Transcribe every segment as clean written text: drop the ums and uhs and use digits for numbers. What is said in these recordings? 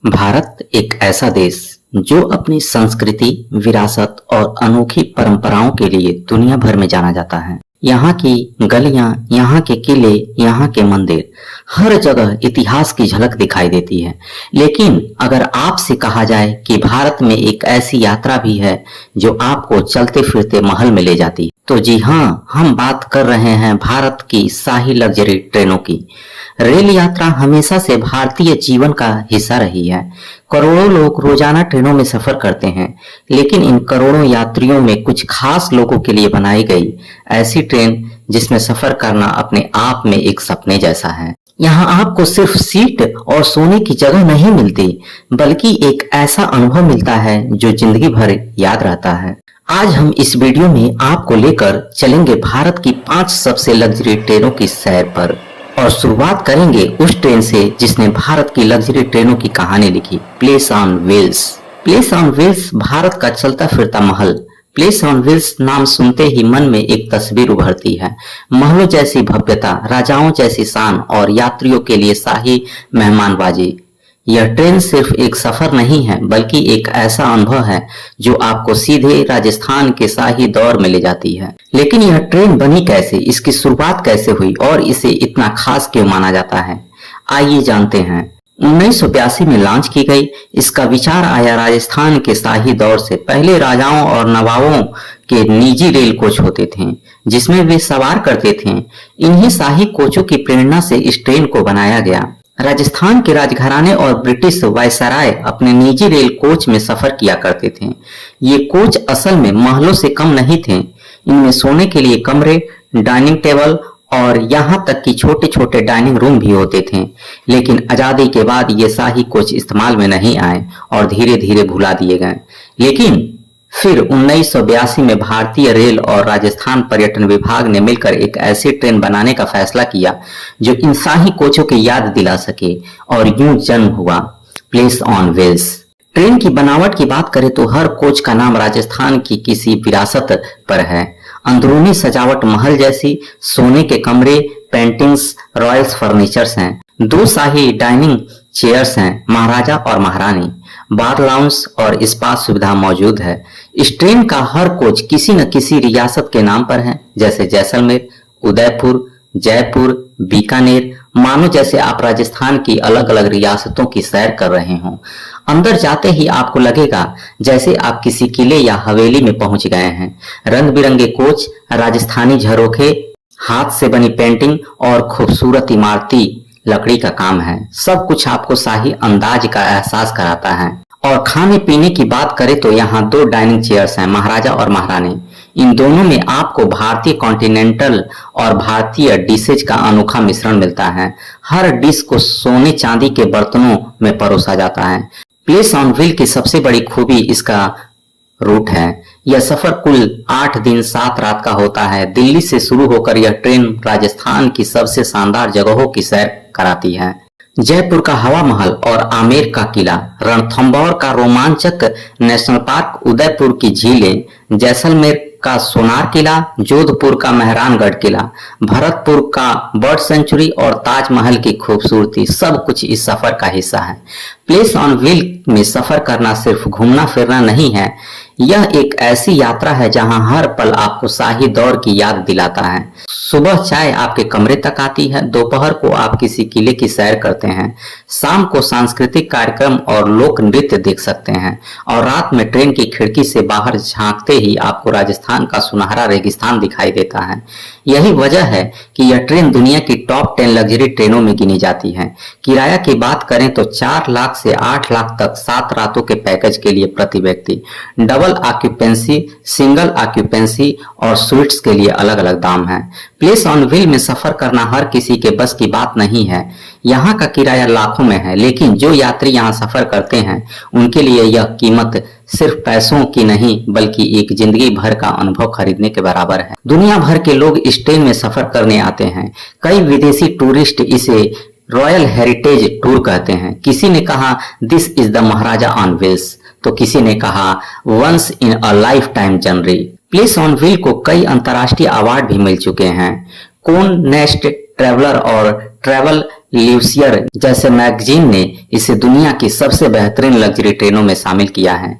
भारत एक ऐसा देश जो अपनी संस्कृति, विरासत और अनोखी परंपराओं के लिए दुनिया भर में जाना जाता है। यहाँ की गलियां, यहाँ के किले, यहाँ के मंदिर, हर जगह इतिहास की झलक दिखाई देती है। लेकिन अगर आपसे कहा जाए कि भारत में एक ऐसी यात्रा भी है जो आपको चलते फिरते महल में ले जाती, तो जी हाँ, हम बात कर रहे हैं भारत की शाही लग्जरी ट्रेनों की। रेल यात्रा हमेशा से भारतीय जीवन का हिस्सा रही है। करोड़ों लोग रोजाना ट्रेनों में सफर करते हैं, लेकिन इन करोड़ों यात्रियों में कुछ खास लोगों के लिए बनाई गई ऐसी ट्रेन जिसमें सफर करना अपने आप में एक सपने जैसा है। यहाँ आपको सिर्फ सीट और सोने की जगह नहीं मिलती, बल्कि एक ऐसा अनुभव मिलता है जो जिंदगी भर याद रहता है। आज हम इस वीडियो में आपको लेकर चलेंगे भारत की 5 सबसे लग्जरी ट्रेनों की सैर पर, और शुरुआत करेंगे उस ट्रेन से जिसने भारत की लग्जरी ट्रेनों की कहानी लिखी, place on wheels. Place on wheels Bharat का चलता फिरता महल। प्लेस ऑन व्हील्स नाम सुनते ही मन में एक तस्वीर उभरती है, महलों जैसी भव्यता, राजाओं जैसी शान और यात्रियों के लिए शाही मेहमानबाजी। यह ट्रेन सिर्फ एक सफर नहीं है, बल्कि एक ऐसा अनुभव है जो आपको सीधे राजस्थान के शाही दौर में ले जाती है। लेकिन यह ट्रेन बनी कैसे, इसकी शुरुआत कैसे हुई और इसे इतना खास क्यों माना जाता है, आइए जानते हैं। 1982 में लॉन्च की गई, इसका विचार आया राजस्थान के शाही दौर से। पहले राजाओं और नवाबों के निजी रेल कोच होते थे जिसमें वे सवार करते थे। इन्हीं शाही कोचों की प्रेरणा से इस ट्रेन को बनाया गया। राजस्थान के राजघराने और ब्रिटिश वायसराय अपने निजी रेल कोच में सफर किया करते थे। ये कोच असल में महलों से कम नहीं थे। इनमें सोने के लिए कमरे, डाइनिंग टेबल और यहाँ तक कि छोटे छोटे डाइनिंग रूम भी होते थे। लेकिन आजादी के बाद ये शाही कोच इस्तेमाल में नहीं आए और धीरे धीरे भुला दिए गए। लेकिन फिर 1982 में भारतीय रेल और राजस्थान पर्यटन विभाग ने मिलकर एक ऐसी ट्रेन बनाने का फैसला किया जो इन शाही कोचों की याद दिला सके, और यूं जन्म हुआ प्लेस ऑन व्हील्स। ट्रेन की बनावट की बात करें तो हर कोच का नाम राजस्थान की किसी विरासत पर है। अंदरूनी सजावट महल जैसी, सोने के कमरे, पेंटिंग्स, रॉयल्स फर्नीचर्स हैं। 2 शाही डाइनिंग चेयर्स हैं, महाराजा और महारानी। बार लाउंज और स्पा सुविधा मौजूद है। इस ट्रेन का हर कोच किसी न किसी रियासत के नाम पर है, जैसे जैसलमेर, उदयपुर, जयपुर, बीकानेर। मानो जैसे आप राजस्थान की अलग अलग रियासतों की सैर कर रहे हों। अंदर जाते ही आपको लगेगा जैसे आप किसी किले या हवेली में पहुंच गए हैं। रंग बिरंगे कोच, राजस्थानी झरोखे, हाथ से बनी पेंटिंग और खूबसूरत इमारती लकड़ी का काम है। सब कुछ आपको शाही अंदाज का एहसास कराता है। और खाने पीने की बात करें तो यहाँ 2 डाइनिंग चेयर्स हैं, महाराजा और महारानी। इन दोनों में आपको भारतीय कॉन्टिनेंटल और भारतीय डिशेज का अनोखा मिश्रण मिलता है। हर डिश को सोने चांदी के बर्तनों में परोसा जाता है। प्लेस ऑन व्हील की सबसे बड़ी खूबी इसका रूट है। यह सफर कुल 8 दिन 7 रात का होता है। दिल्ली से शुरू होकर यह ट्रेन राजस्थान की सबसे शानदार जगहों की सैर कराती है। जयपुर का हवा महल और आमेर का किला, रणथंभौर का रोमांचक नेशनल पार्क, उदयपुर की झीलें, जैसलमेर का सोनार किला, जोधपुर का मेहरानगढ़ किला, भरतपुर का बर्ड सेंचुरी और ताजमहल की खूबसूरती, सब कुछ इस सफर का हिस्सा है। प्लेस ऑन व्हील में सफर करना सिर्फ घूमना फिरना नहीं है, यह एक ऐसी यात्रा है जहां हर पल आपको शाही दौर की याद दिलाता है। सुबह चाय आपके कमरे तक आती है, दोपहर को आप किसी किले की सैर करते हैं, शाम को सांस्कृतिक कार्यक्रम और लोक नृत्य देख सकते हैं, और रात में ट्रेन की खिड़की से बाहर झांकते ही आपको राजस्थान का सुनहरा रेगिस्तान दिखाई देता है। यही वजह है कि यह ट्रेन दुनिया की टॉप 10 लग्जरी ट्रेनों में गिनी जाती है। किराया की बात करें तो 4 लाख से 8 लाख तक 7 रातों के पैकेज के लिए प्रति व्यक्ति। डबल ऑक्यूपेंसी, सिंगल ऑक्यूपेंसी और स्वीट्स के लिए अलग अलग दाम है। प्लेस ऑन व्हील में सफर करना हर किसी के बस की बात नहीं है। यहाँ का किराया लाखों में है, लेकिन जो यात्री यहाँ सफर करते हैं उनके लिए यह कीमत सिर्फ पैसों की नहीं, बल्कि एक जिंदगी भर का अनुभव खरीदने के बराबर है। दुनिया भर के लोग इस ट्रेन में सफर करने आते हैं। कई विदेशी टूरिस्ट इसे रॉयल हेरिटेज टूर कहते हैं। किसी ने कहा this is the Maharaja on wheels, तो किसी ने कहा once in a lifetime journey. Palace on wheel को कई अंतर्राष्ट्रीय अवार्ड भी मिल चुके हैं। कोन नेस्ट ट्रैवलर और ट्रैवल ल्यूसियर जैसे मैगजीन ने इसे दुनिया की सबसे बेहतरीन लग्जरी ट्रेनों में शामिल किया है।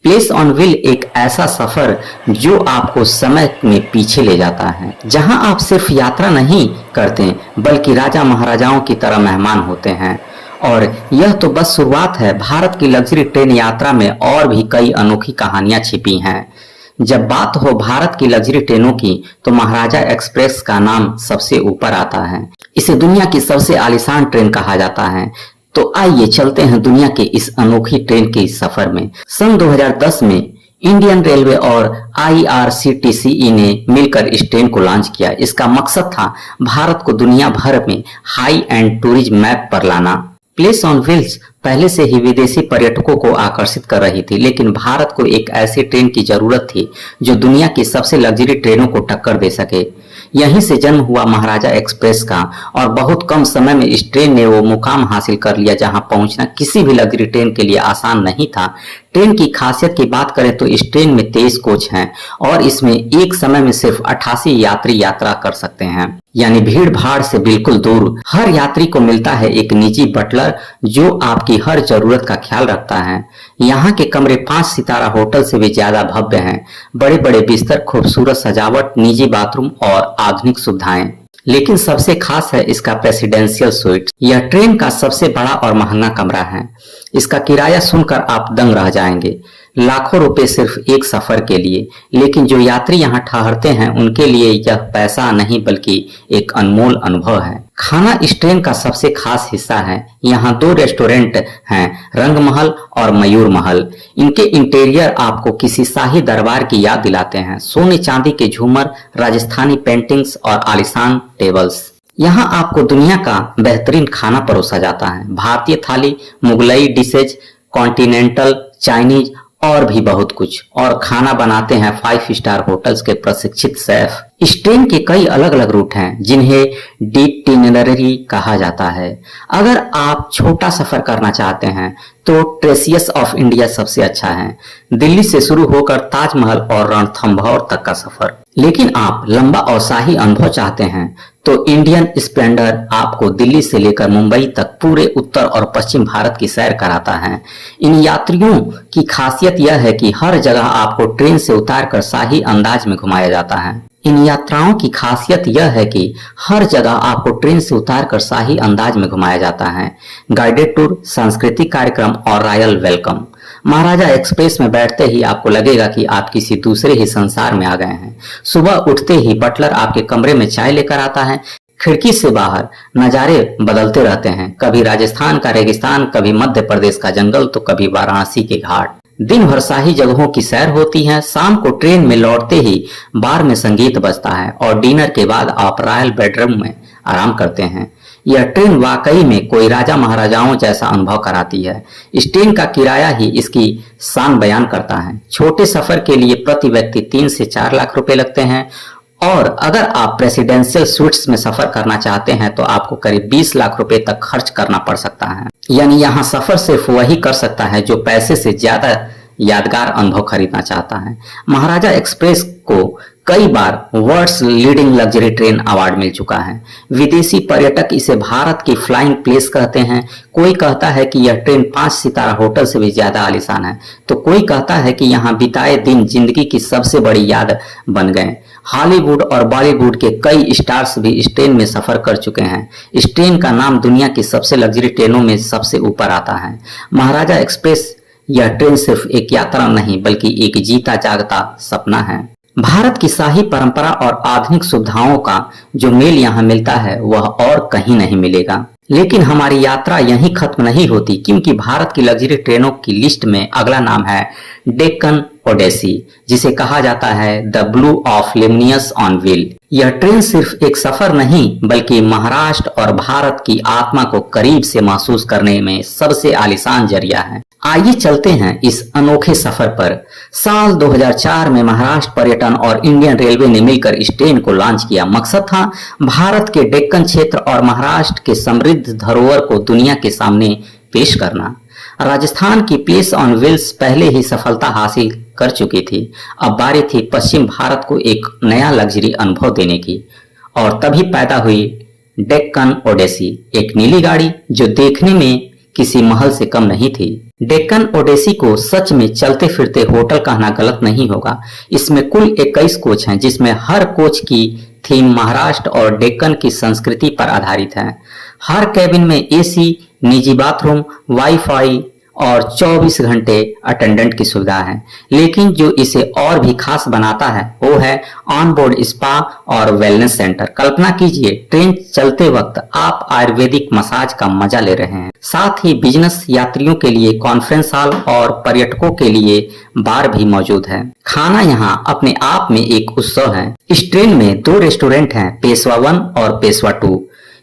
प्लेस ऑन व्हील एक ऐसा सफर जो आपको समय में पीछे ले जाता है, जहां आप सिर्फ यात्रा नहीं करते बल्कि राजा महाराजाओं की तरह मेहमान होते हैं। और यह तो बस शुरुआत है, भारत की लग्जरी ट्रेन यात्रा में और भी कई अनोखी कहानियां छिपी हैं। जब बात हो भारत की लग्जरी ट्रेनों की तो महाराजा एक्सप्रेस का नाम सबसे ऊपर आता है। इसे दुनिया की सबसे आलीशान ट्रेन कहा जाता है। तो आइए चलते हैं दुनिया के इस अनोखी ट्रेन के इस सफर में। सन 2010 में इंडियन रेलवे और IRCTC ने मिलकर इस ट्रेन को लॉन्च किया। इसका मकसद था भारत को दुनिया भर में हाई एंड टूरिज्म मैप पर लाना। प्लेस ऑन व्हील्स पहले से ही विदेशी पर्यटकों को आकर्षित कर रही थी, लेकिन भारत को एक ऐसी ट्रेन की जरूरत थी जो दुनिया की सबसे लग्जरी ट्रेनों को टक्कर दे सके। यहीं से जन्म हुआ महाराजा एक्सप्रेस का, और बहुत कम समय में इस ट्रेन ने वो मुकाम हासिल कर लिया जहां पहुंचना किसी भी लग्जरी ट्रेन के लिए आसान नहीं था। ट्रेन की खासियत की बात करें तो इस ट्रेन में 23 कोच हैं और इसमें एक समय में सिर्फ 88 यात्री यात्रा कर सकते हैं, यानी भीड़ भाड़ से बिल्कुल दूर। हर यात्री को मिलता है एक निजी बटलर जो आपकी हर जरूरत का ख्याल रखता है। यहाँ के कमरे 5 सितारा होटल से भी ज्यादा भव्य हैं। बड़े बड़े बिस्तर, खूबसूरत सजावट, निजी बाथरूम और आधुनिक सुविधाएं। लेकिन सबसे खास है इसका प्रेसिडेंशियल स्वीट। यह ट्रेन का सबसे बड़ा और महंगा कमरा है। इसका किराया सुनकर आप दंग रह जाएंगे। लाखों रुपए सिर्फ एक सफर के लिए, लेकिन जो यात्री यहाँ ठहरते हैं उनके लिए यह पैसा नहीं बल्कि एक अनमोल अनुभव है। खाना इस ट्रेन का सबसे खास हिस्सा है। यहाँ 2 रेस्टोरेंट हैं, रंग महल और मयूर महल। इनके इंटीरियर आपको किसी शाही दरबार की याद दिलाते हैं। सोने चांदी के झूमर, राजस्थानी पेंटिंग्स और आलीशान टेबल्स। यहाँ आपको दुनिया का बेहतरीन खाना परोसा जाता है। भारतीय थाली, मुगलई डिशेज, कॉन्टिनेंटल, चाइनीज और भी बहुत कुछ। और खाना बनाते हैं 5 स्टार होटल्स के प्रशिक्षित शेफ। इस ट्रेन के कई अलग अलग रूट हैं जिन्हें डिटिनररी कहा जाता है। अगर आप छोटा सफर करना चाहते हैं तो ट्रेसियस ऑफ इंडिया सबसे अच्छा है। दिल्ली से शुरू होकर ताजमहल और रणथंभौर तक का सफर। लेकिन आप लंबा और शाही अनुभव चाहते हैं तो इंडियन स्प्लेंडर आपको दिल्ली से लेकर मुंबई तक पूरे उत्तर और पश्चिम भारत की सैर कराता है। इन यात्रियों की खासियत यह है कि हर जगह आपको ट्रेन से उतारकर शाही अंदाज में घुमाया जाता है। इन यात्राओं की खासियत यह है कि हर जगह आपको ट्रेन से उतारकर शाही अंदाज में घुमाया जाता है। गाइडेड टूर, सांस्कृतिक कार्यक्रम और रॉयल वेलकम। महाराजा एक्सप्रेस में बैठते ही आपको लगेगा कि आप किसी दूसरे ही संसार में आ गए हैं। सुबह उठते ही बटलर आपके कमरे में चाय लेकर आता है। खिड़की से बाहर नजारे बदलते रहते हैं, कभी राजस्थान का रेगिस्तान, कभी मध्य प्रदेश का जंगल तो कभी वाराणसी के घाट। दिन भर शाही जगहों की सैर होती है। शाम को ट्रेन में लौटते ही बार में संगीत बजता है और डिनर के बाद आप रॉयल बेडरूम में आराम करते हैं। यह ट्रेन वाकई में कोई राजा महाराजाओं जैसा अनुभव कराती है। इस ट्रेन का किराया ही इसकी शान बयान करता है। छोटे सफर के लिए प्रति व्यक्ति 3 से 4 लाख रुपए लगते हैं, और अगर आप प्रेसिडेंशियल स्वीट्स में सफर करना चाहते हैं तो आपको करीब 20 लाख रुपए तक खर्च करना पड़ सकता है। यानी यहाँ सफर सिर्फ वही कर सकता है जो पैसे से ज्यादा यादगार अनुभव खरीदना चाहता है। महाराजा एक्सप्रेस को कई बार world's leading luxury train award मिल चुका है। विदेशी पर्यटक इसे भारत की फ्लाइंग प्लेस कहते हैं। कोई कहता है कि यह ट्रेन 5 सितारा होटल से भी ज्यादा आलीशान है, तो कोई कहता है कि यहाँ बिताए दिन जिंदगी की सबसे बड़ी याद बन गए। हॉलीवुड और बॉलीवुड के कई स्टार्स भी इस ट्रेन में सफर कर चुके हैं। इस ट्रेन का नाम दुनिया की सबसे लग्जरी ट्रेनों में सबसे ऊपर आता है। महाराजा एक्सप्रेस यह ट्रेन सिर्फ एक यात्रा नहीं बल्कि एक जीता जागता सपना है। भारत की शाही परंपरा और आधुनिक सुविधाओं का जो मेल यहाँ मिलता है वह और कहीं नहीं मिलेगा। लेकिन हमारी यात्रा यहीं खत्म नहीं होती, क्योंकि भारत की लग्जरी ट्रेनों की लिस्ट में अगला नाम है डेक्कन ओडेसी, जिसे कहा जाता है द ब्लू ऑफ लेमनियस ऑन व्हील। यह ट्रेन सिर्फ एक सफर नहीं बल्कि महाराष्ट्र और भारत की आत्मा को करीब से महसूस करने में सबसे आलीशान जरिया है। आइए चलते हैं इस अनोखे सफर पर। साल 2004 में महाराष्ट्र पर्यटन और इंडियन रेलवे ने मिलकर इस ट्रेन को लॉन्च किया। मकसद था भारत के डेक्कन क्षेत्र और महाराष्ट्र के समृद्ध धरोहर को दुनिया के सामने पेश करना। राजस्थान की प्लेस ऑन व्हील्स पहले ही सफलता हासिल कर चुकी थी। अब बारी थी पश्चिम भारत को एक नया लग्जरी अनुभव देने की, और तभी पैदा हुई डेक्कन ओडेसी, एक नीली गाड़ी जो देखने में किसी महल से कम नहीं थी। डेक्कन ओडेसी को सच में चलते फिरते होटल कहना गलत नहीं होगा। इसमें कुल 21 कोच हैं, जिसमें हर कोच की थीम महाराष्ट्र और डेक्कन की संस्कृति पर आधारित है। हर कैबिन में एसी, निजी बाथरूम, वाईफाई और 24 घंटे अटेंडेंट की सुविधा है। लेकिन जो इसे और भी खास बनाता है वो है ऑन बोर्ड स्पा और वेलनेस सेंटर। कल्पना कीजिए, ट्रेन चलते वक्त आप आयुर्वेदिक मसाज का मजा ले रहे हैं। साथ ही बिजनेस यात्रियों के लिए कॉन्फ्रेंस हॉल और पर्यटकों के लिए बार भी मौजूद है। खाना यहाँ अपने आप में एक उत्सव है। इस ट्रेन में 2 रेस्टोरेंट हैं, पेशवा 1 और पेशवा 2।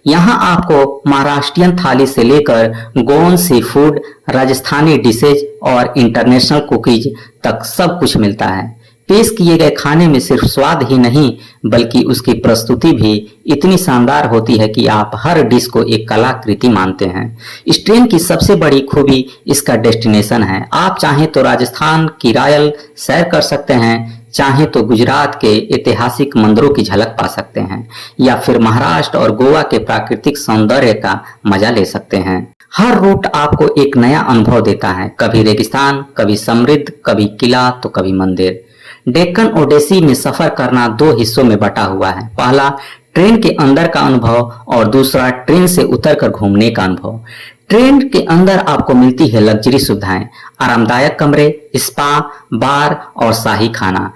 यहाँ आपको महाराष्ट्रियन थाली से लेकर Goan sea food, Rajasthani dishes और इंटरनेशनल कुकीज तक सब कुछ मिलता है। पेश किए गए खाने में सिर्फ स्वाद ही नहीं बल्कि उसकी प्रस्तुति भी इतनी शानदार होती है कि आप हर डिश को एक कलाकृति मानते हैं। इस ट्रेन की सबसे बड़ी खूबी इसका डेस्टिनेशन है। आप चाहें तो राजस्थान की रायल सैर कर सकते हैं, चाहे तो गुजरात के ऐतिहासिक मंदिरों की झलक पा सकते हैं, या फिर महाराष्ट्र और गोवा के प्राकृतिक सौंदर्य का मजा ले सकते हैं। हर रूट आपको एक नया अनुभव देता है, कभी रेगिस्तान, कभी समृद्ध, कभी किला तो कभी मंदिर। डेक्कन ओडेसी में सफर करना 2 हिस्सों में बटा हुआ है। पहला ट्रेन के अंदर का अनुभव और दूसरा ट्रेन से उतरकर घूमने का अनुभव। ट्रेन के अंदर आपको मिलती है लग्जरी सुविधाएं, आरामदायक कमरे, स्पा, बार और शाही खाना।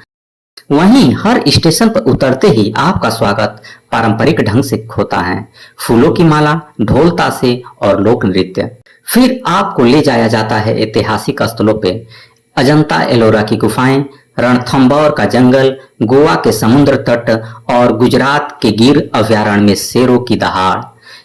वहीं हर स्टेशन पर उतरते ही आपका स्वागत पारंपरिक ढंग से होता है, फूलों की माला, ढोल ताशे और लोक नृत्य। फिर आपको ले जाया जाता है ऐतिहासिक स्थलों पे, अजंता एलोरा की गुफाएं, रणथंभौर का जंगल, गोवा के समुद्र तट और गुजरात के गिर अभयारण्य में शेरों की दहाड़।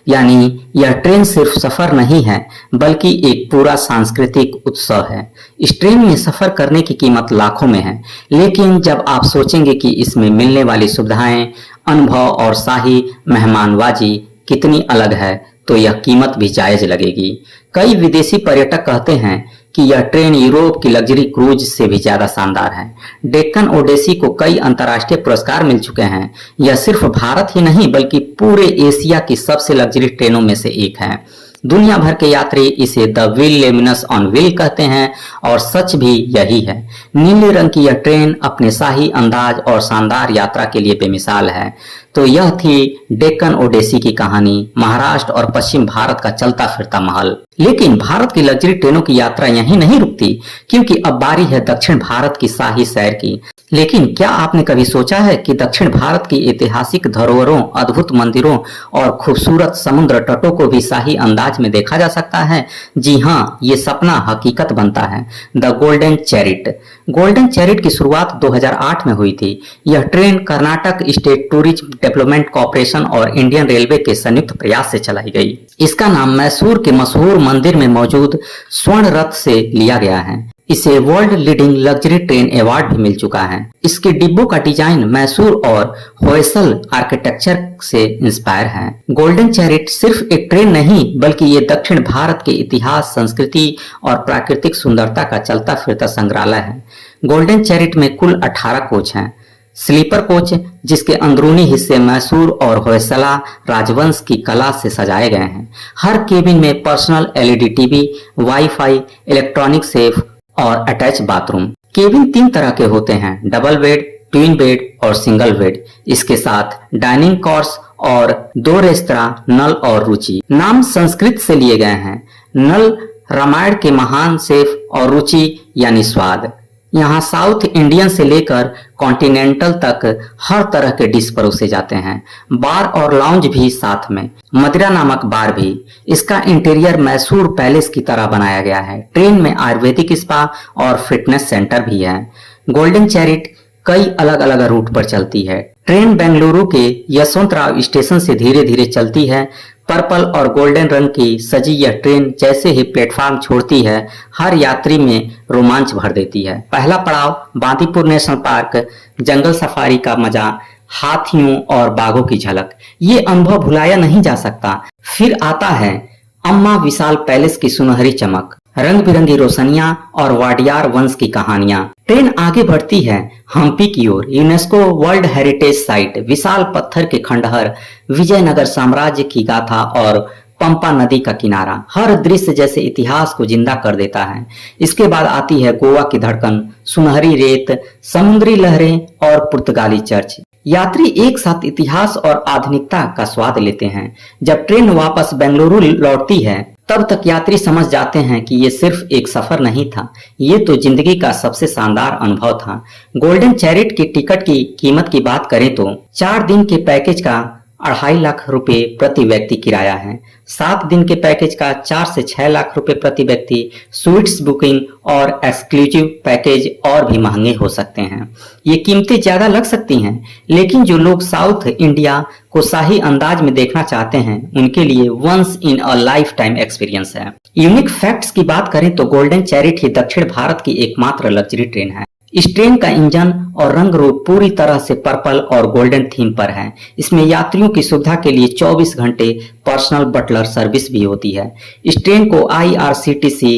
यानी यह ट्रेन सिर्फ सफर नहीं है बल्कि एक पूरा सांस्कृतिक उत्सव है। इस ट्रेन में सफर करने की कीमत लाखों में है, लेकिन जब आप सोचेंगे कि इसमें मिलने वाली सुविधाएं, अनुभव और शाही मेहमानवाजी कितनी अलग है तो यह कीमत भी जायज लगेगी। कई विदेशी पर्यटक कहते हैं कि यह ट्रेन यूरोप की लग्जरी क्रूज से भी ज्यादा शानदार है। डेक्कन ओडेसी को कई अंतर्राष्ट्रीय पुरस्कार मिल चुके हैं। यह सिर्फ भारत ही नहीं बल्कि पूरे एशिया की सबसे लग्जरी ट्रेनों में से एक है। दुनिया भर के यात्री इसे the wheel luminous on wheel कहते हैं और सच भी यही है। नीले रंग की यह ट्रेन अपने शाही अंदाज और शानदार यात्रा के लिए बेमिसाल है। तो यह थी डेक्कन ओडेसी की कहानी, महाराष्ट्र और पश्चिम भारत का चलता फिरता महल। लेकिन भारत की लग्जरी ट्रेनों की यात्रा यहीं नहीं रुकती, क्योंकि अब बारी है दक्षिण भारत की शाही सैर की। लेकिन क्या आपने कभी सोचा है कि दक्षिण भारत की ऐतिहासिक धरोहरों, अद्भुत मंदिरों और खूबसूरत समुद्र तटों को भी शाही अंदाज में देखा जा सकता है? जी हाँ, ये सपना हकीकत बनता है। The golden chariot. Golden chariot की शुरुआत 2008 में हुई थी। यह train Karnataka state tourism development corporation और इंडियन रेलवे के संयुक्त प्रयास से चलाई गई। इसका नाम मैसूर के मशहूर मंदिर में मौजूद स्वर्ण रथ से लिया गया है। इसे world leading luxury train award भी मिल चुका है। इसके डिब्बों का डिजाइन मैसूर और होयसल आर्किटेक्चर से इंस्पायर है। गोल्डन चैरिट सिर्फ एक ट्रेन नहीं बल्कि ये दक्षिण भारत के इतिहास, संस्कृति और प्राकृतिक सुंदरता का चलता फिरता संग्रहालय है। गोल्डन चैरिट में कुल 18 कोच हैं। स्लीपर कोच, जिसके अंदरूनी हिस्से मैसूर और होयसला राजवंश की कला से सजाए गए हैं। हर केबिन में personal LED TV, wifi, electronic safe और अटैच बाथरूम। केबिन 3 तरह के होते हैं, डबल बेड, ट्विन बेड और सिंगल बेड। इसके साथ डाइनिंग कोर्स और 2 रेस्तरां, नल और रुचि। नाम संस्कृत से लिए गए हैं। नल रामायण के महान शेफ और रुचि यानी स्वाद। यहाँ साउथ इंडियन से लेकर कॉन्टिनेंटल तक हर तरह के डिश परोसे जाते हैं। बार और लाउंज भी साथ में, मदिरा नामक बार भी। इसका इंटीरियर मैसूर पैलेस की तरह बनाया गया है। ट्रेन में आयुर्वेदिक स्पा और फिटनेस सेंटर भी है। गोल्डन चैरिट कई अलग अलग रूट पर चलती है। ट्रेन बेंगलुरु के यशवंतराव स्टेशन से धीरे धीरे चलती है। पर्पल और गोल्डन रंग की सजी यह ट्रेन जैसे ही प्लेटफार्म छोड़ती है, हर यात्री में रोमांच भर देती है। पहला पड़ाव बांदीपुर नेशनल पार्क, जंगल सफारी का मजा, हाथियों और बाघों की झलक, ये अनुभव भुलाया नहीं जा सकता। फिर आता है अम्मा विशाल पैलेस की सुनहरी चमक रंग बिरंगी रोशनियां और वाडियार वंश की कहानियां। ट्रेन आगे बढ़ती है हम्पी की ओर। यूनेस्को वर्ल्ड हेरिटेज साइट, विशाल पत्थर के खंडहर, विजयनगर साम्राज्य की गाथा और पंपा नदी का किनारा, हर दृश्य जैसे इतिहास को जिंदा कर देता है। इसके बाद आती है गोवा की धड़कन, सुनहरी रेत, समुद्री लहरें और पुर्तगाली चर्च। यात्री एक साथ इतिहास और आधुनिकता का स्वाद लेते हैं। जब ट्रेन वापस बेंगलुरु लौटती है तब तक यात्री समझ जाते हैं कि ये सिर्फ एक सफर नहीं था, ये तो जिंदगी का सबसे शानदार अनुभव था। गोल्डन चैरिट की टिकट की कीमत की बात करें तो 4 दिन के पैकेज का 2.5 लाख रुपए प्रति व्यक्ति किराया है। 7 दिन के पैकेज का 4 से 6 लाख रुपए प्रति व्यक्ति। स्वीट्स बुकिंग और एक्सक्लूसिव पैकेज और भी महंगे हो सकते हैं। ये कीमतें ज्यादा लग सकती हैं, लेकिन जो लोग साउथ इंडिया को शाही अंदाज में देखना चाहते हैं उनके लिए once in a lifetime experience है। यूनिक फैक्ट्स की बात करें तो गोल्डन चैरिट ही दक्षिण भारत की एकमात्र लग्जरी ट्रेन है। इस ट्रेन का इंजन और रंग रूप पूरी तरह से पर्पल और गोल्डन थीम पर है। इसमें यात्रियों की सुविधा के लिए 24 घंटे पर्सनल बटलर सर्विस भी होती है। इस ट्रेन को IRCTC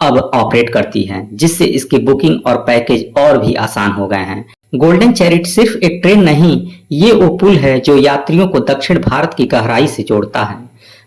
अब ऑपरेट करती है, जिससे इसकी बुकिंग और पैकेज और भी आसान हो गए हैं। गोल्डन चैरिट सिर्फ एक ट्रेन नहीं, ये वो पुल है जो यात्रियों को दक्षिण भारत की गहराई से जोड़ता है।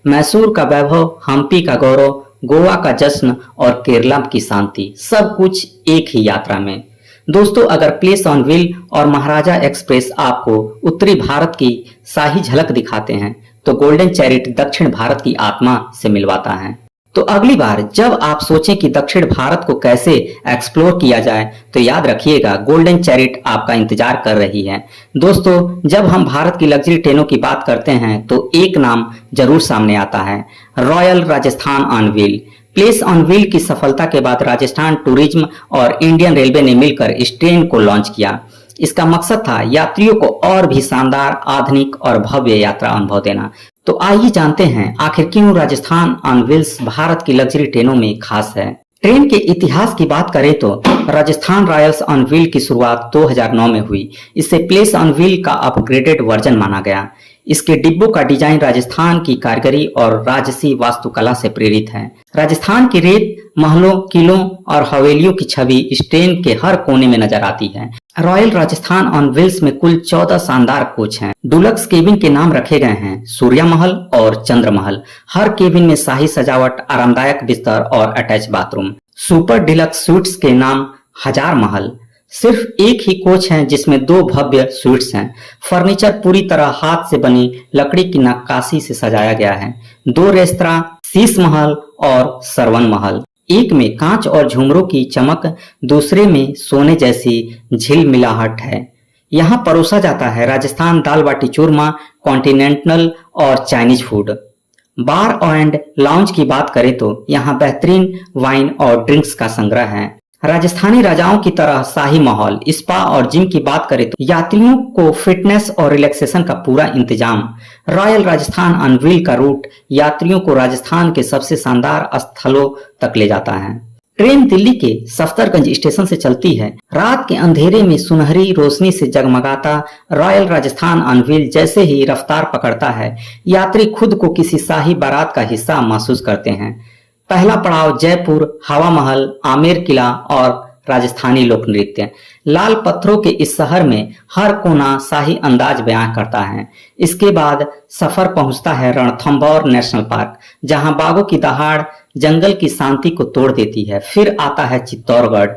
मैसूर का वैभव, हम्पी का गौरव, गोवा का जश्न और केरला की शांति, सब कुछ एक ही यात्रा में। दोस्तों, अगर प्लेस ऑन व्हील और महाराजा एक्सप्रेस आपको उत्तरी भारत की शाही झलक दिखाते हैं तो गोल्डन चैरिट दक्षिण भारत की आत्मा से मिलवाता है। तो अगली बार जब आप सोचें कि दक्षिण भारत को कैसे एक्सप्लोर किया जाए तो याद रखिएगा गोल्डन चैरिट आपका इंतजार कर रही है। दोस्तों, जब हम भारत की लग्जरी ट्रेनों की बात करते हैं तो एक नाम जरूर सामने आता है, royal Rajasthan on wheel. Place on wheel की सफलता के बाद राजस्थान टूरिज्म और इंडियन रेलवे ने मिलकर इस ट्रेन को लॉन्च किया। इसका मकसद था यात्रियों को और भी शानदार, आधुनिक और भव्य यात्रा अनुभव देना। तो आइए जानते हैं आखिर क्यों राजस्थान ऑन व्हील्स भारत की लग्जरी ट्रेनों में खास है। ट्रेन के इतिहास की बात करें तो राजस्थान रॉयल्स ऑन व्हील की शुरुआत 2009 में हुई। इसे प्लेस ऑन व्हील का अपग्रेडेड वर्जन माना गया। इसके डिब्बों का डिजाइन राजस्थान की कारीगरी और राजसी वास्तुकला से प्रेरित है। राजस्थान की रेत, महलों, किलों और हवेलियों की छवि इस ट्रेन के हर कोने में नजर आती है। रॉयल राजस्थान ऑन व्हील्स में कुल 14 शानदार कोच हैं। डुलक्स केबिन के नाम रखे गए हैं सूर्या महल और चंद्र महल। हर केबिन में शाही सजावट, आरामदायक बिस्तर और attach bathroom. Super deluxe sweets के नाम हजार महल। सिर्फ एक ही कोच है जिसमें 2 भव्य स्वीट्स हैं। फर्नीचर पूरी तरह हाथ से बनी लकड़ी की नक्काशी से सजाया गया है। 2 रेस्तरां, शीश महल और सरवन महल। एक में कांच और झुमरों की चमक, दूसरे में सोने जैसी झिलमिलाहट है। यहाँ परोसा जाता है राजस्थान दाल बाटी चूरमा, कॉन्टिनेंटल और Chinese food. Bar and lounge की बात करें तो यहाँ बेहतरीन वाइन और ड्रिंक्स का संग्रह है। राजस्थानी राजाओं की तरह शाही माहौल। स्पा और जिम की बात करें तो यात्रियों को फिटनेस और रिलैक्सेशन का पूरा इंतजाम। रॉयल राजस्थान ऑन व्हील का रूट यात्रियों को राजस्थान के सबसे शानदार स्थलों तक ले जाता है। ट्रेन दिल्ली के सफदरगंज स्टेशन से चलती है। रात के अंधेरे में सुनहरी रोशनी से जगमगाता रॉयल राजस्थान ऑन व्हील जैसे ही रफ्तार पकड़ता है, यात्री खुद को किसी शाही बारात का हिस्सा महसूस करते हैं। पहला पड़ाव जयपुर, हवा महल, आमेर किला और राजस्थानी लोक नृत्य। लाल पत्थरों के इस शहर में हर कोना शाही अंदाज बयां करता है। इसके बाद सफर पहुंचता है रणथंभौर नेशनल पार्क, जहां बाघों की दहाड़ जंगल की शांति को तोड़ देती है। फिर आता है चित्तौड़गढ़,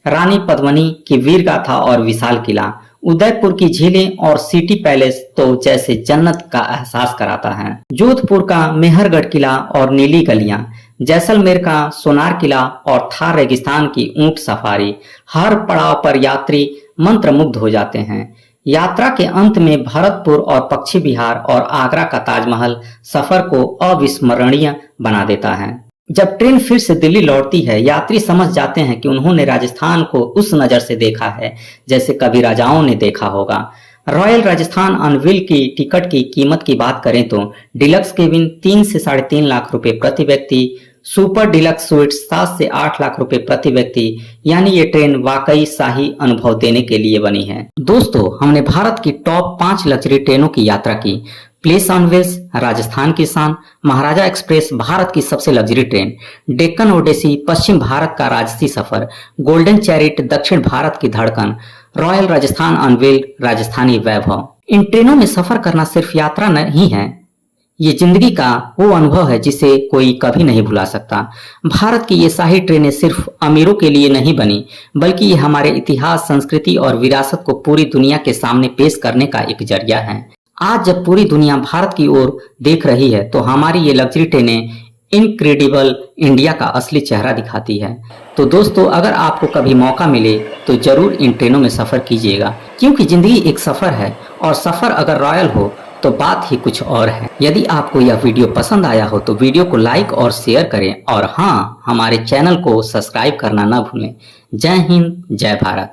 रानी पद्मिनी की वीर गाथा और विशाल किला। उदयपुर की झीलें और सिटी पैलेस तो जैसे जन्नत का एहसास कराता है। जोधपुर का मेहरगढ़ किला और नीली गलियां, जैसलमेर का सोनार किला और थार रेगिस्तान की ऊंट सफारी। हर पड़ाव पर यात्री मंत्रमुग्ध हो जाते हैं। यात्रा के अंत में भरतपुर और पश्चिम बिहार और आगरा का ताजमहल सफर को अविस्मरणीय बना देता है। जब ट्रेन फिर से दिल्ली लौटती है, यात्री समझ जाते हैं कि उन्होंने राजस्थान को उस नजर से देखा है जैसे कभी राजाओं ने देखा होगा। रॉयल राजस्थान ऑन व्हील की टिकट की कीमत की बात करें तो डिलक्स केबिन 3 से 3.5 लाख रुपए प्रति व्यक्ति, सुपर डिलक्स स्वीट 7 से 8 लाख रुपए प्रति व्यक्ति। यानी ये ट्रेन वाकई शाही अनुभव देने के लिए बनी है। दोस्तों, हमने भारत की टॉप 5 लग्जरी ट्रेनों की यात्रा की। प्लेस ऑन व्हील्स, राजस्थान की शान, महाराजा एक्सप्रेस भारत की सबसे लग्जरी ट्रेन, डेक्कन ओडेसी पश्चिम भारत का राजसी सफर, गोल्डन चैरिट दक्षिण भारत की धड़कन, रॉयल राजस्थान अनवील्ड राजस्थानी वैभव। इन ट्रेनों में सफर करना सिर्फ यात्रा नहीं है, ये जिंदगी का वो अनुभव है जिसे कोई कभी नहीं भुला सकता। भारत की ये शाही ट्रेनें सिर्फ अमीरों के लिए नहीं बनी, बल्कि ये हमारे इतिहास, संस्कृति और विरासत को पूरी दुनिया के सामने पेश करने का एक जरिया है। आज जब पूरी दुनिया भारत की ओर देख रही है तो हमारी ये लग्जरी ट्रेनें इनक्रेडिबल इंडिया का असली चेहरा दिखाती है। तो दोस्तों, अगर आपको कभी मौका मिले तो जरूर इन ट्रेनों में सफर कीजिएगा, क्योंकि जिंदगी एक सफर है और सफर अगर रॉयल हो तो बात ही कुछ और है। यदि आपको यह वीडियो पसंद आया हो तो वीडियो को लाइक और शेयर करें, और हाँ, हमारे चैनल को सब्सक्राइब करना ना भूलें। जय हिंद, जय भारत।